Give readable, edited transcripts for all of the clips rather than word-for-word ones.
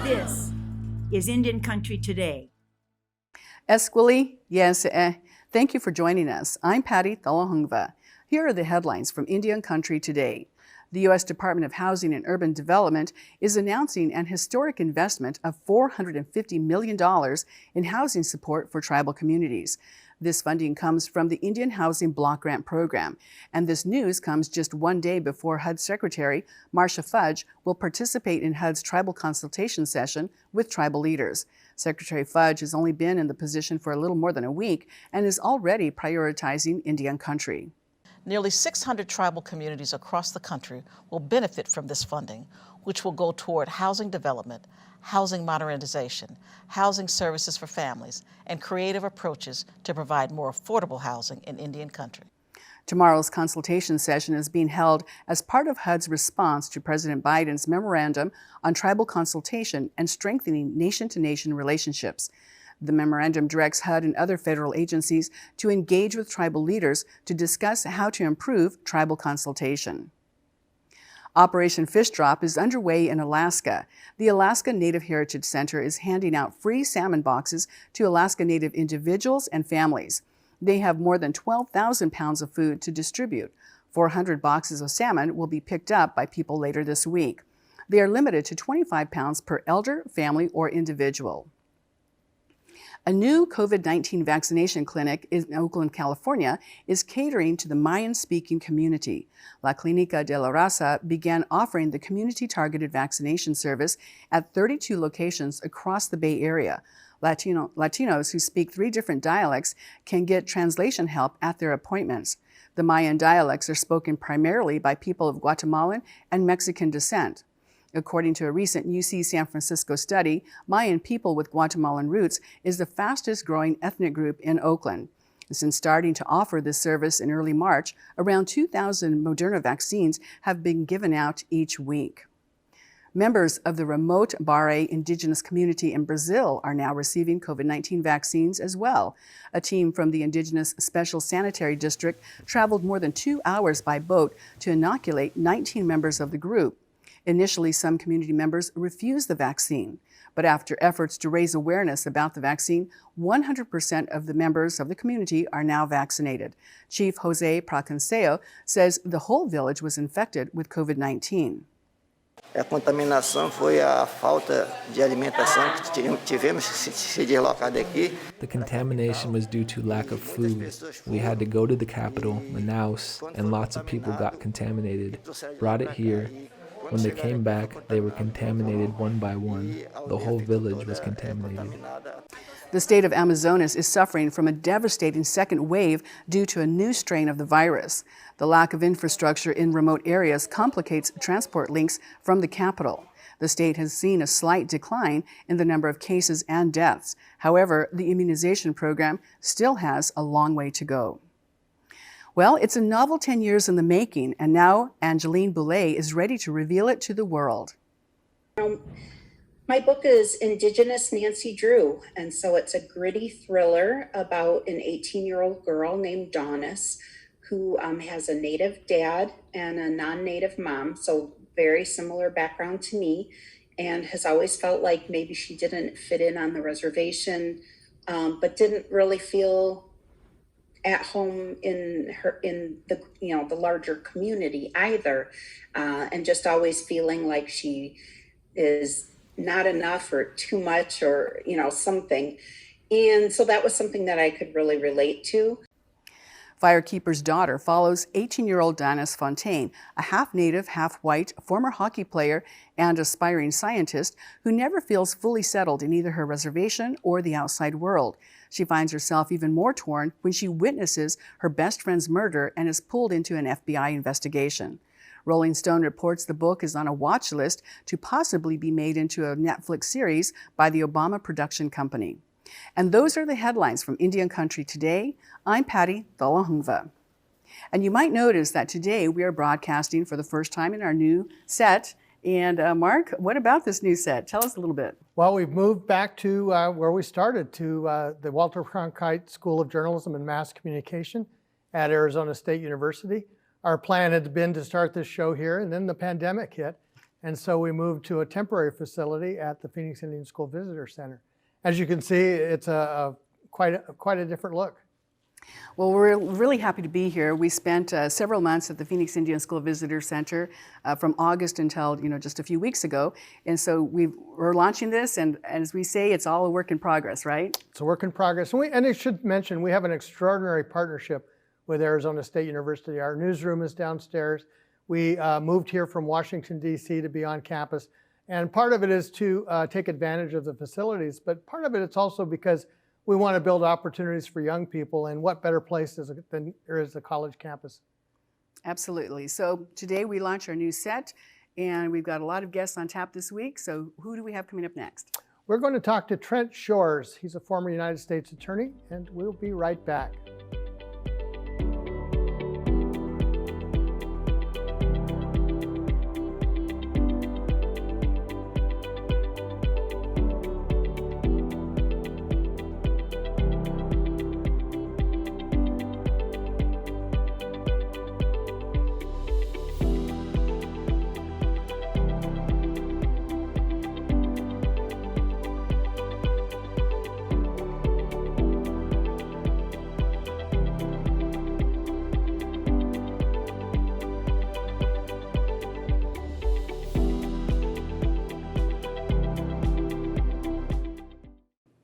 This is Indian Country Today. Esquili, yes, thank you for joining us. I'm Patty Thalahungva. Here are the headlines from Indian Country Today. The U.S. Department of Housing and Urban Development is announcing an historic investment of $450 million in housing support for tribal communities. This funding comes from the Indian Housing Block Grant Program, and this news comes just one day before HUD Secretary Marcia Fudge will participate in HUD's tribal consultation session with tribal leaders. Secretary Fudge has only been in the position for a little more than a week and is already prioritizing Indian country. Nearly 600 tribal communities across the country will benefit from this funding, which will go toward housing development, housing modernization, housing services for families, and creative approaches to provide more affordable housing in Indian country. Tomorrow's consultation session is being held as part of HUD's response to President Biden's memorandum on tribal consultation and strengthening nation-to-nation relationships. The memorandum directs HUD and other federal agencies to engage with tribal leaders to discuss how to improve tribal consultation. Operation Fish Drop is underway in Alaska. The Alaska Native Heritage Center is handing out free salmon boxes to Alaska Native individuals and families. They have more than 12,000 pounds of food to distribute. 400 boxes of salmon will be picked up by people later this week. They are limited to 25 pounds per elder, family, or individual. A new COVID-19 vaccination clinic in Oakland, California, is catering to the Mayan-speaking community. La Clínica de la Raza began offering the community-targeted vaccination service at 32 locations across the Bay Area. Latinos who speak 3 different dialects can get translation help at their appointments. The Mayan dialects are spoken primarily by people of Guatemalan and Mexican descent. According to a recent UC San Francisco study, Mayan people with Guatemalan roots is the fastest growing ethnic group in Oakland. Since starting to offer this service in early March, around 2,000 Moderna vaccines have been given out each week. Members of the remote Bare Indigenous community in Brazil are now receiving COVID-19 vaccines as well. A team from the Indigenous Special Sanitary District traveled more than 2 hours by boat to inoculate 19 members of the group. Initially, some community members refused the vaccine, but after efforts to raise awareness about the vaccine, 100% of the members of the community are now vaccinated. Chief Jose Pracanseo says the whole village was infected with COVID-19. A contaminação foi a falta de alimentação que tivemos se deslocado aqui. The contamination was due to lack of food. We had to go to the capital, Manaus, and lots of people got contaminated, brought it here. When they came back, they were contaminated one by one. The whole village was contaminated. The state of Amazonas is suffering from a devastating second wave due to a new strain of the virus. The lack of infrastructure in remote areas complicates transport links from the capital. The state has seen a slight decline in the number of cases and deaths. However, the immunization program still has a long way to go. Well, it's a novel 10 years in the making, and now Angeline Boulay is ready to reveal it to the world. My book is Indigenous Nancy Drew, and so it's a gritty thriller about an 18-year-old girl named Donis who has a Native dad and a non-Native mom, so very similar background to me, and has always felt like maybe she didn't fit in on the reservation, but didn't really feel at home in the larger community either, and just always feeling like she is not enough or too much or something. And so that was something that I could really relate to. Firekeeper's Daughter follows 18-year-old Donis Fontaine, a half-Native, half-white former hockey player and aspiring scientist who never feels fully settled in either her reservation or the outside world. She finds herself even more torn when she witnesses her best friend's murder and is pulled into an FBI investigation. Rolling Stone reports the book is on a watch list to possibly be made into a Netflix series by the Obama production company. And those are the headlines from Indian Country Today. I'm Patty Thalahungva. And you might notice that today we are broadcasting for the first time in our new set. And Mark, what about this new set? Tell us a little bit. Well, we've moved back to where we started, to the Walter Cronkite School of Journalism and Mass Communication at Arizona State University. Our plan had been to start this show here, and then the pandemic hit, And so we moved to a temporary facility at the Phoenix Indian School Visitor Center. As you can see, it's quite a different look. Well, we're really happy to be here. We spent several months at the Phoenix Indian School Visitor Center from August until just a few weeks ago. And so we're launching this, and as we say, it's all a work in progress, right? It's a work in progress. And I should mention, we have an extraordinary partnership with Arizona State University. Our newsroom is downstairs. We moved here from Washington, D.C. to be on campus. And part of it is to take advantage of the facilities, but part of it's also because we want to build opportunities for young people, and what better place than there is a college campus. Absolutely. So today we launch our new set, and we've got a lot of guests on tap this week. So who do we have coming up next? We're going to talk to Trent Shores. He's a former United States attorney, and we'll be right back.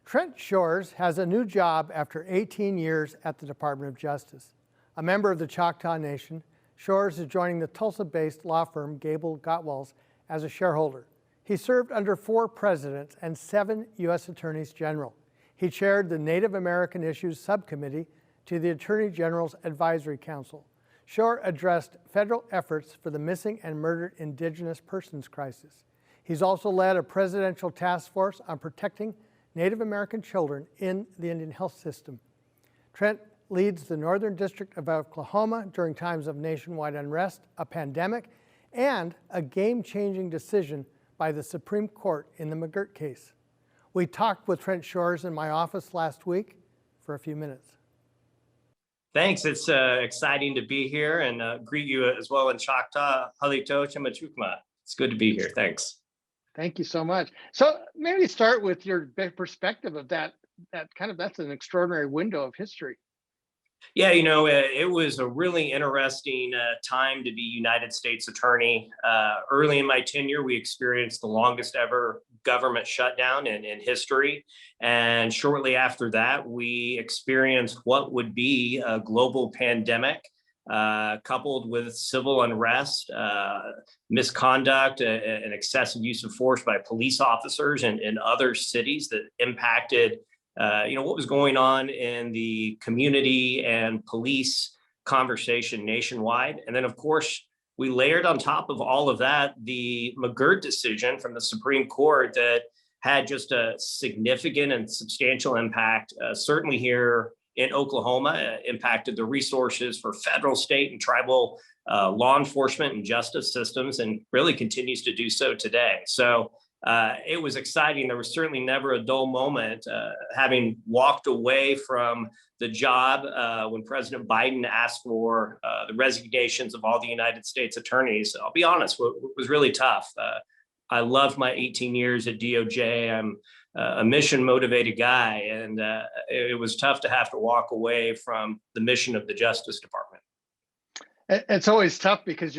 Trent Shores has a new job after 18 years at the Department of Justice. A member of the Choctaw Nation, Shores is joining the Tulsa-based law firm GableGotwals as a shareholder. He served under 4 presidents and 7 U.S. Attorneys General. He chaired the Native American Issues Subcommittee to the Attorney General's Advisory Council. Shore addressed federal efforts for the missing and murdered Indigenous persons crisis. He's also led a presidential task force on protecting Native American children in the Indian health system. Trent leads the Northern District of Oklahoma during times of nationwide unrest, a pandemic, and a game-changing decision by the Supreme Court in the McGirt case. We talked with Trent Shores in my office last week for a few minutes. Thanks. It's exciting to be here and greet you as well in Choctaw. Halito Chamachukma. It's good to be here. Thanks. Thank you so much. So maybe start with your perspective of that's an extraordinary window of history. Yeah, it was a really interesting time to be United States Attorney. Early in my tenure, we experienced the longest ever government shutdown in history. And shortly after that, we experienced what would be a global pandemic, coupled with civil unrest, misconduct, and excessive use of force by police officers in other cities that impacted what was going on in the community and police conversation nationwide. And then, of course, we layered on top of all of that the McGirt decision from the Supreme Court that had just a significant and substantial impact, certainly here in Oklahoma, impacted the resources for federal, state, and tribal law enforcement and justice systems, and really continues to do so today. So it was exciting. There was certainly never a dull moment. Having walked away from the job when President Biden asked for the resignations of all the United States attorneys, I'll be honest, it was really tough. I loved my 18 years at DOJ. I'm a mission-motivated guy, and it was tough to have to walk away from the mission of the Justice Department. It's always tough because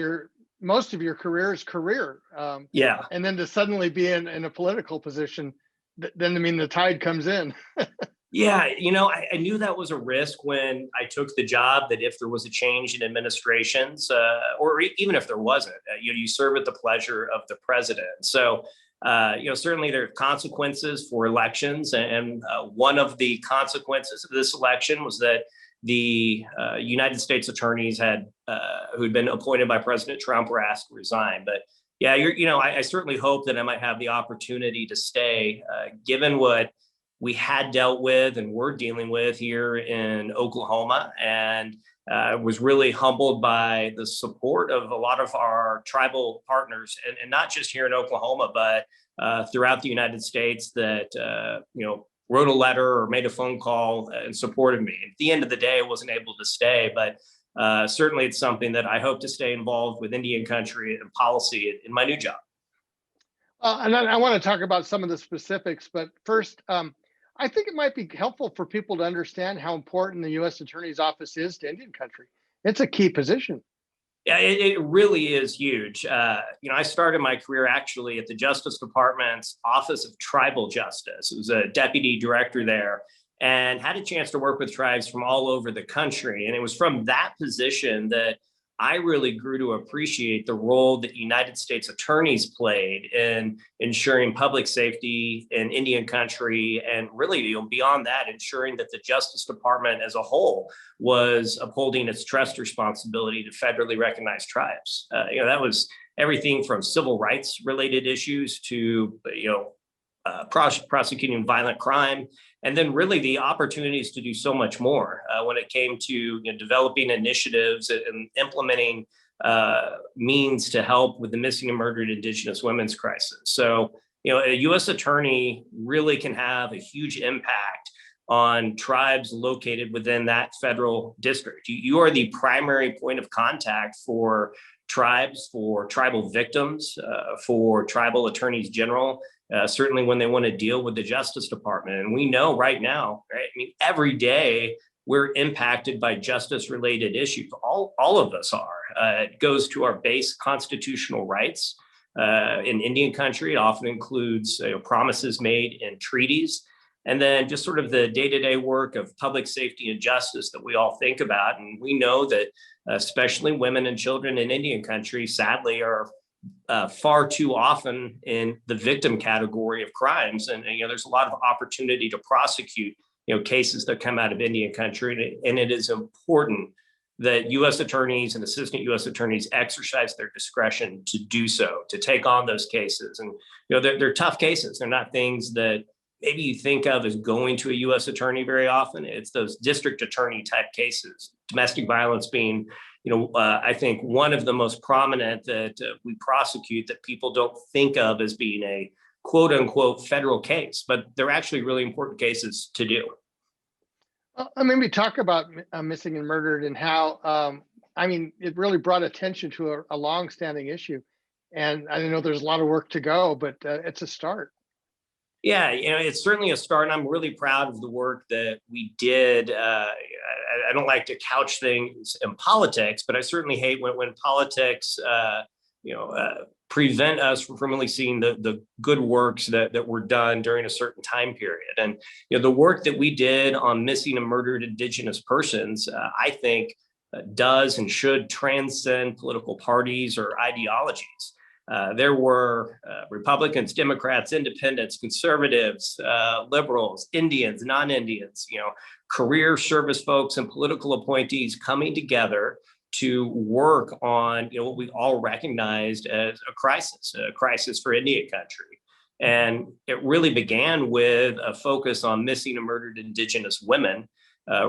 most of your career is career. Yeah. And then to suddenly be in a political position, then the tide comes in. Yeah, I knew that was a risk when I took the job, that if there was a change in administrations, or even if there wasn't, you serve at the pleasure of the president. So, certainly there are consequences for elections. And one of the consequences of this election was that the United States attorneys who'd been appointed by President Trump were asked to resign. But yeah, I certainly hope that I might have the opportunity to stay, given what we had dealt with and we're dealing with here in Oklahoma, and was really humbled by the support of a lot of our tribal partners, and not just here in Oklahoma, but throughout the United States that, wrote a letter or made a phone call and supported me. At the end of the day, I wasn't able to stay, but certainly it's something that I hope to stay involved with Indian country and policy in my new job. And I want to talk about some of the specifics, but first, I think it might be helpful for people to understand how important the U.S. Attorney's Office is to Indian country. It's a key position. Yeah, it really is huge. I started my career actually at the Justice Department's Office of Tribal Justice. I was a deputy director there and had a chance to work with tribes from all over the country. And it was from that position that I really grew to appreciate the role that United States attorneys played in ensuring public safety in Indian country, and really, beyond that, ensuring that the Justice Department as a whole was upholding its trust responsibility to federally recognized tribes. That was everything from civil rights related issues to prosecuting violent crime, and then really the opportunities to do so much more when it came to developing initiatives and implementing means to help with the missing and murdered Indigenous women's crisis. So, a U.S. attorney really can have a huge impact on tribes located within that federal district. You are the primary point of contact for tribes, for tribal victims, for tribal attorneys general, certainly when they want to deal with the Justice Department. And we know right now, right? I mean, every day we're impacted by justice-related issues. All of us are. It goes to our base constitutional rights. In Indian country, it often includes promises made in treaties. And then just sort of the day-to-day work of public safety and justice that we all think about. And we know that especially women and children in Indian country, sadly, are far too often in the victim category of crimes. And there's a lot of opportunity to prosecute cases that come out of Indian country. And it is important that U.S. attorneys and assistant U.S. attorneys exercise their discretion to do so, to take on those cases. And they're tough cases. They're not things that maybe you think of as going to a U.S. attorney very often. It's those district attorney type cases, domestic violence being, I think one of the most prominent that we prosecute that people don't think of as being a quote unquote federal case, but they're actually really important cases to do. Maybe talk about missing and murdered and how, it really brought attention to a longstanding issue. And I know there's a lot of work to go, but it's a start. Yeah, it's certainly a start. And I'm really proud of the work that we did. I don't like to couch things in politics, but I certainly hate when politics, prevent us from really seeing the good works that were done during a certain time period. And the work that we did on missing and murdered Indigenous persons, I think, does and should transcend political parties or ideologies. There were Republicans, Democrats, independents, conservatives, liberals, Indians, non-Indians, career service folks and political appointees coming together to work on what we all recognized as a crisis for Indian country. And it really began with a focus on missing and murdered Indigenous women,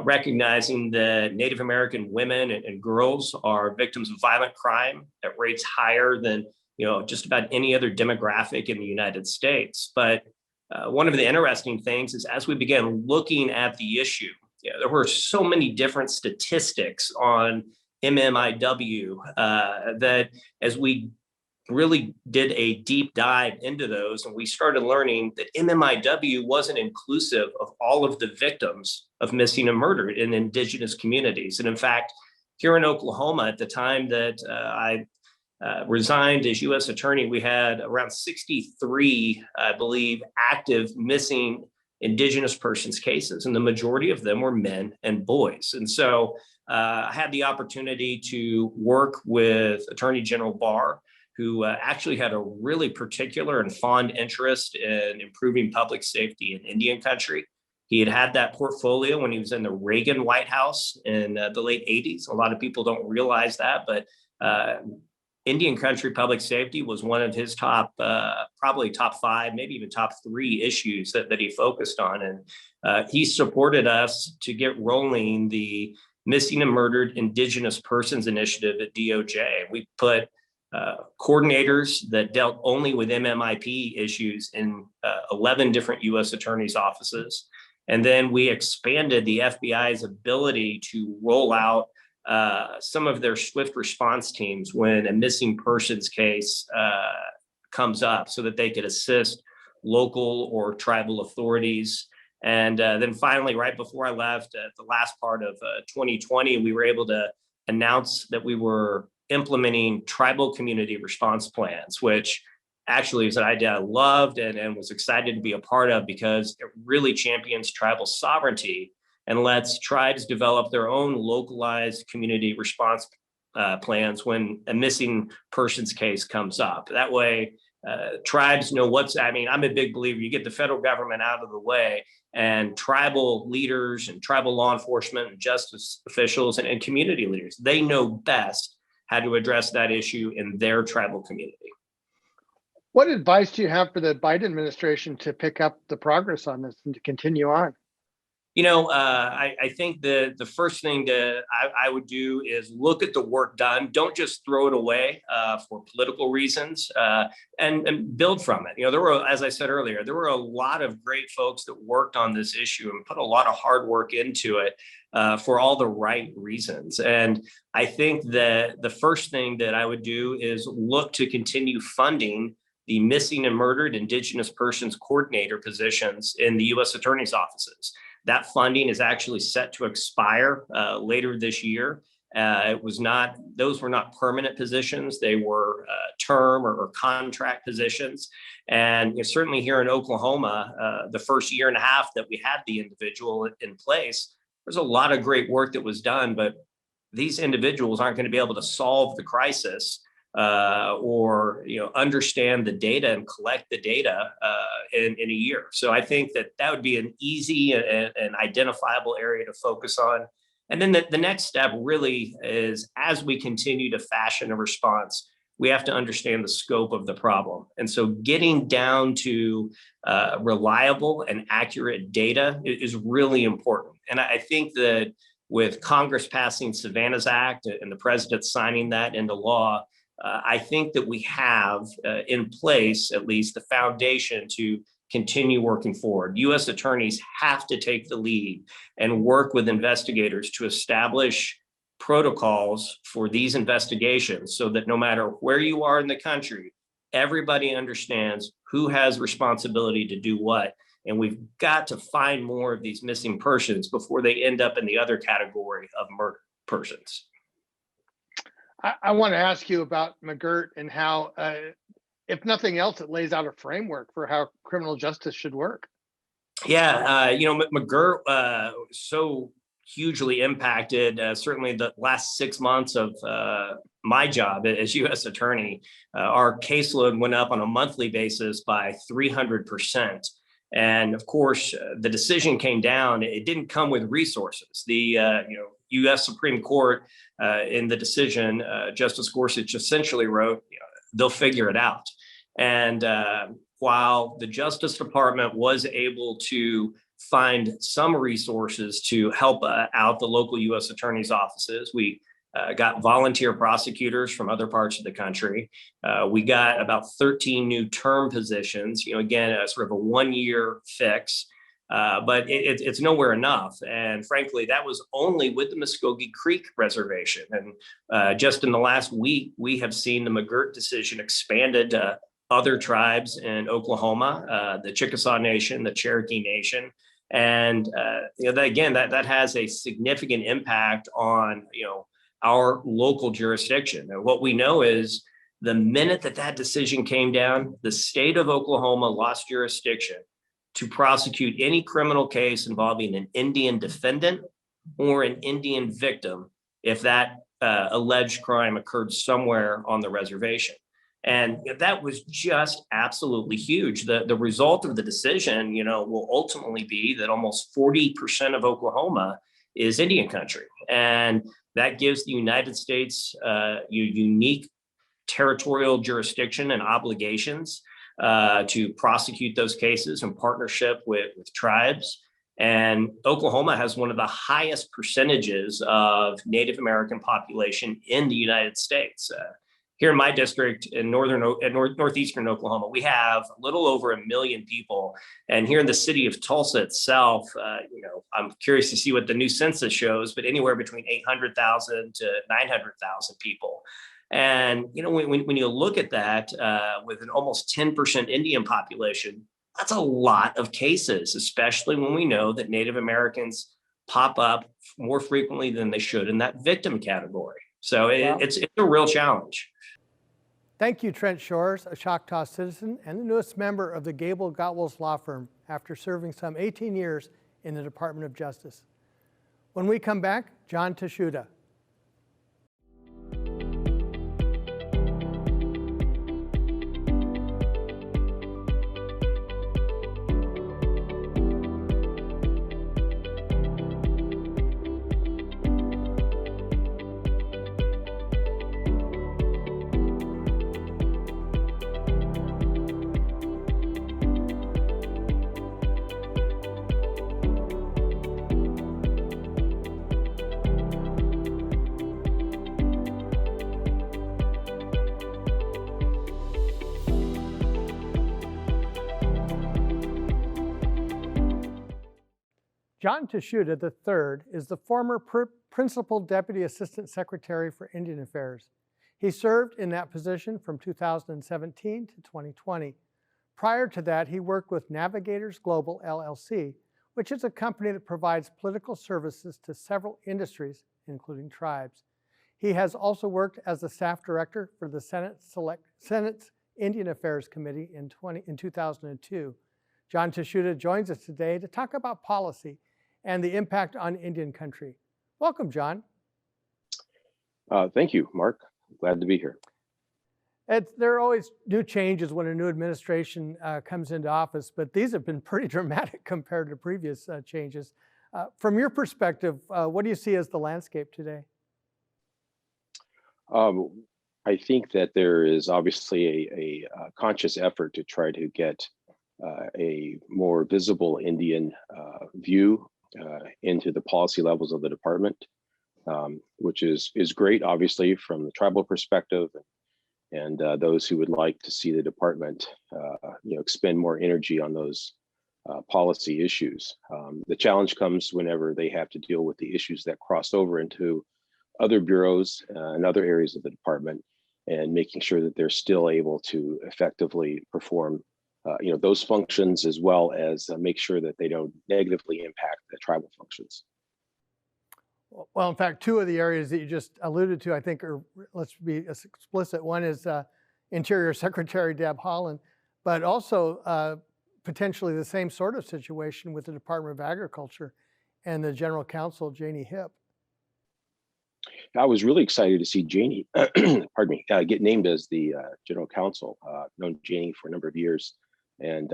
recognizing that Native American women and girls are victims of violent crime at rates higher than just about any other demographic in the United States. But one of the interesting things is as we began looking at the issue, there were so many different statistics on MMIW that as we really did a deep dive into those, and we started learning that MMIW wasn't inclusive of all of the victims of missing and murdered in Indigenous communities. And in fact, here in Oklahoma, at the time that I resigned as U.S. attorney, we had around 63, I believe, active missing Indigenous persons cases, and the majority of them were men and boys. And so I had the opportunity to work with Attorney General Barr, who actually had a really particular and fond interest in improving public safety in Indian country. He had that portfolio when he was in the Reagan White House in the late 80s. A lot of people don't realize that, but Indian country public safety was one of his top, probably top 5, maybe even top 3 issues that he focused on. And he supported us to get rolling the Missing and Murdered Indigenous Persons Initiative at DOJ. We put coordinators that dealt only with MMIP issues in 11 different U.S. attorneys' offices. And then we expanded the FBI's ability to roll out some of their swift response teams when a missing persons case comes up so that they could assist local or tribal authorities. And then finally, right before I left, at the last part of 2020, we were able to announce that we were implementing tribal community response plans, which actually is an idea I loved and was excited to be a part of, because it really champions tribal sovereignty and lets tribes develop their own localized community response plans when a missing persons case comes up. That way, tribes know I'm a big believer, you get the federal government out of the way, and tribal leaders and tribal law enforcement and justice officials and community leaders, they know best how to address that issue in their tribal community. What advice do you have for the Biden administration to pick up the progress on this and to continue on? I think the first thing I would do is look at the work done. Don't just throw it away for political reasons, and build from it. There were, as I said earlier, there were a lot of great folks that worked on this issue and put a lot of hard work into it for all the right reasons. And I think that the first thing that I would do is look to continue funding the missing and murdered Indigenous persons coordinator positions in the U.S. Attorney's offices. That funding is actually set to expire later this year. Those were not permanent positions. They were term or contract positions. And certainly here in Oklahoma, the first year and a half that we had the individual in place, there's a lot of great work that was done, but these individuals aren't going to be able to solve the crisis or understand the data and collect the data in a year. So I think that would be an easy and identifiable area to focus on. And then the next step really is, as we continue to fashion a response, we have to understand the scope of the problem. And so getting down to reliable and accurate data is really important. And I think that with Congress passing Savannah's Act and the president signing that into law, I think that we have in place at least the foundation to continue working forward. U.S. attorneys have to take the lead and work with investigators to establish protocols for these investigations so that no matter where you are in the country, everybody understands who has responsibility to do what. And we've got to find more of these missing persons before they end up in the other category of murdered persons. I want to ask you about McGirt and how, if nothing else, it lays out a framework for how criminal justice should work. Yeah, McGirt so hugely impacted certainly the last 6 months of my job as U.S. attorney. Our caseload went up on a monthly basis by 300%. And of course, the decision came down. It didn't come with resources. The U.S. Supreme Court in the decision, Justice Gorsuch essentially wrote, they'll figure it out. And while the Justice Department was able to find some resources to help out the local U.S. attorney's offices, we got volunteer prosecutors from other parts of the country. We got about 13 new term positions, again, sort of a 1-year fix. But it's nowhere enough. And frankly, that was only with the Muskogee Creek Reservation. And just in the last week, we have seen the McGirt decision expanded to other tribes in Oklahoma, the Choctaw Nation, the Cherokee Nation. And that has a significant impact on our local jurisdiction. And what we know is the minute that decision came down, the state of Oklahoma lost jurisdiction to prosecute any criminal case involving an Indian defendant or an Indian victim if that alleged crime occurred somewhere on the reservation. And that was just absolutely huge. The result of the decision, will ultimately be that almost 40% of Oklahoma is Indian country. And that gives the United States unique territorial jurisdiction and obligations to prosecute those cases in partnership with tribes. And Oklahoma has one of the highest percentages of Native American population in the United States. Here in my district in northeastern Oklahoma, we have a little over 1 million people. And here in the city of Tulsa itself, I'm curious to see what the new census shows, but anywhere between 800,000 to 900,000 people. And, when you look at that with an almost 10% Indian population, that's a lot of cases, especially when we know that Native Americans pop up more frequently than they should in that victim category. So it's a real challenge. Thank you, Trent Shores, a Choctaw citizen and the newest member of the GableGotwals law firm after serving some 18 years in the Department of Justice. When we come back, John Tahsuda. John Tahsuda III is the former Principal Deputy Assistant Secretary for Indian Affairs. He served in that position from 2017 to 2020. Prior to that, he worked with Navigators Global LLC, which is a company that provides political services to several industries, including tribes. He has also worked as the staff director for the Senate's Indian Affairs Committee in 2002. John Tahsuda joins us today to talk about policy and the impact on Indian country. Welcome, John. Thank you, Mark. Glad to be here. There are always new changes when a new administration comes into office, but these have been pretty dramatic compared to previous changes. From your perspective, what do you see as the landscape today? I think that there is obviously a conscious effort to try to get a more visible Indian view into the policy levels of the department, which is great, obviously, from the tribal perspective, and those who would like to see the department, expend more energy on those policy issues. The challenge comes whenever they have to deal with the issues that cross over into other bureaus and other areas of the department, and making sure that they're still able to effectively perform those functions, as well as make sure that they don't negatively impact the tribal functions. Well, in fact, two of the areas that you just alluded to, I think, are, let's be explicit. One is Interior Secretary Deb Haaland, but also potentially the same sort of situation with the Department of Agriculture and the General Counsel, Janie Hipp. I was really excited to see Janie, pardon me, get named as the General Counsel. Known Janie for a number of years, and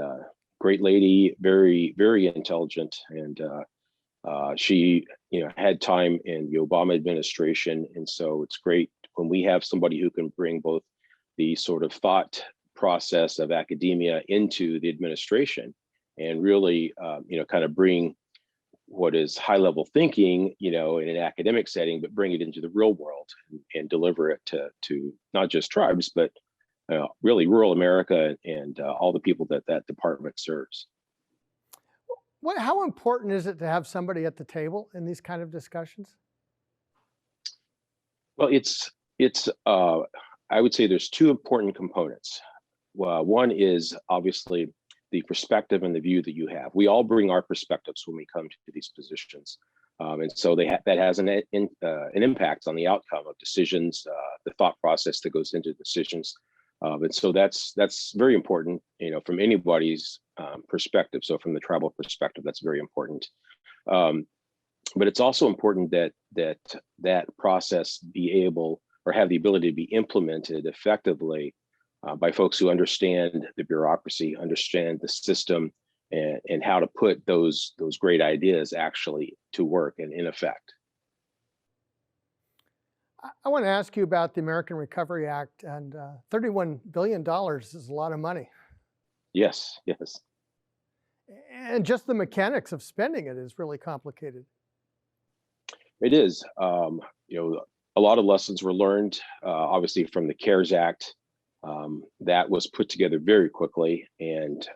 great lady, very, very intelligent, and she, had time in the Obama administration, and so it's great when we have somebody who can bring both the sort of thought process of academia into the administration, and really, kind of bring what is high-level thinking, in an academic setting, but bring it into the real world and deliver it to not just tribes, but really rural America and all the people that department serves. How important is it to have somebody at the table in these kind of discussions? Well, it's I would say there's two important components. One is obviously the perspective and the view that you have. We all bring our perspectives when we come to these positions. And so that has an impact on the outcome of decisions, the thought process that goes into decisions. And so that's very important, from anybody's perspective. So from the tribal perspective, that's very important. But it's also important that process be able, or have the ability to be implemented effectively by folks who understand the bureaucracy, understand the system, and how to put those great ideas actually to work and in effect. I want to ask you about the American Recovery Act, and $31 billion is a lot of money. Yes. And just the mechanics of spending it is really complicated. It is. A lot of lessons were learned, obviously, from the CARES Act. That was put together very quickly, and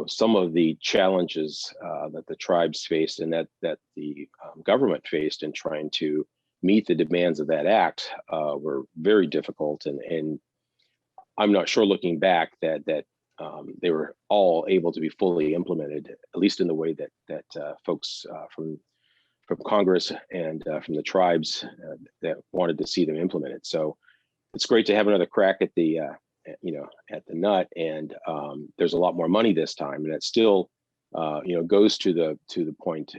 some of the challenges that the tribes faced and that the government faced in trying to meet the demands of that act were very difficult, and I'm not sure looking back that they were all able to be fully implemented, at least in the way that folks from Congress and from the tribes that wanted to see them implemented. So it's great to have another crack at the at the nut, and there's a lot more money this time, and it still goes to the point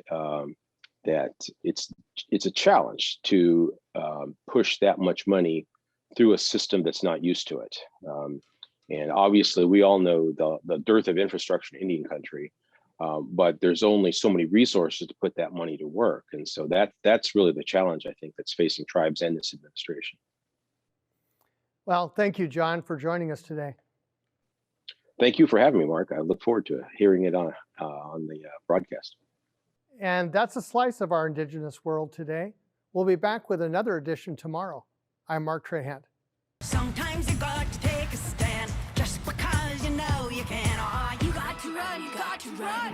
that it's a challenge to push that much money through a system that's not used to it. And obviously, we all know the dearth of infrastructure in Indian country, but there's only so many resources to put that money to work. And so that's really the challenge, I think, that's facing tribes and this administration. Well, thank you, John, for joining us today. Thank you for having me, Mark. I look forward to hearing it on the broadcast. And that's a slice of our Indigenous world today. We'll be back with another edition tomorrow. I'm Mark Trahant. Sometimes you got to take a stand just because you know you can. Oh, you got to run, you got to run.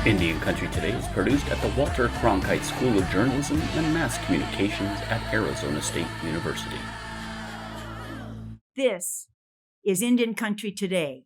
Indian Country Today is produced at the Walter Cronkite School of Journalism and Mass Communications at Arizona State University. This is Indian Country Today.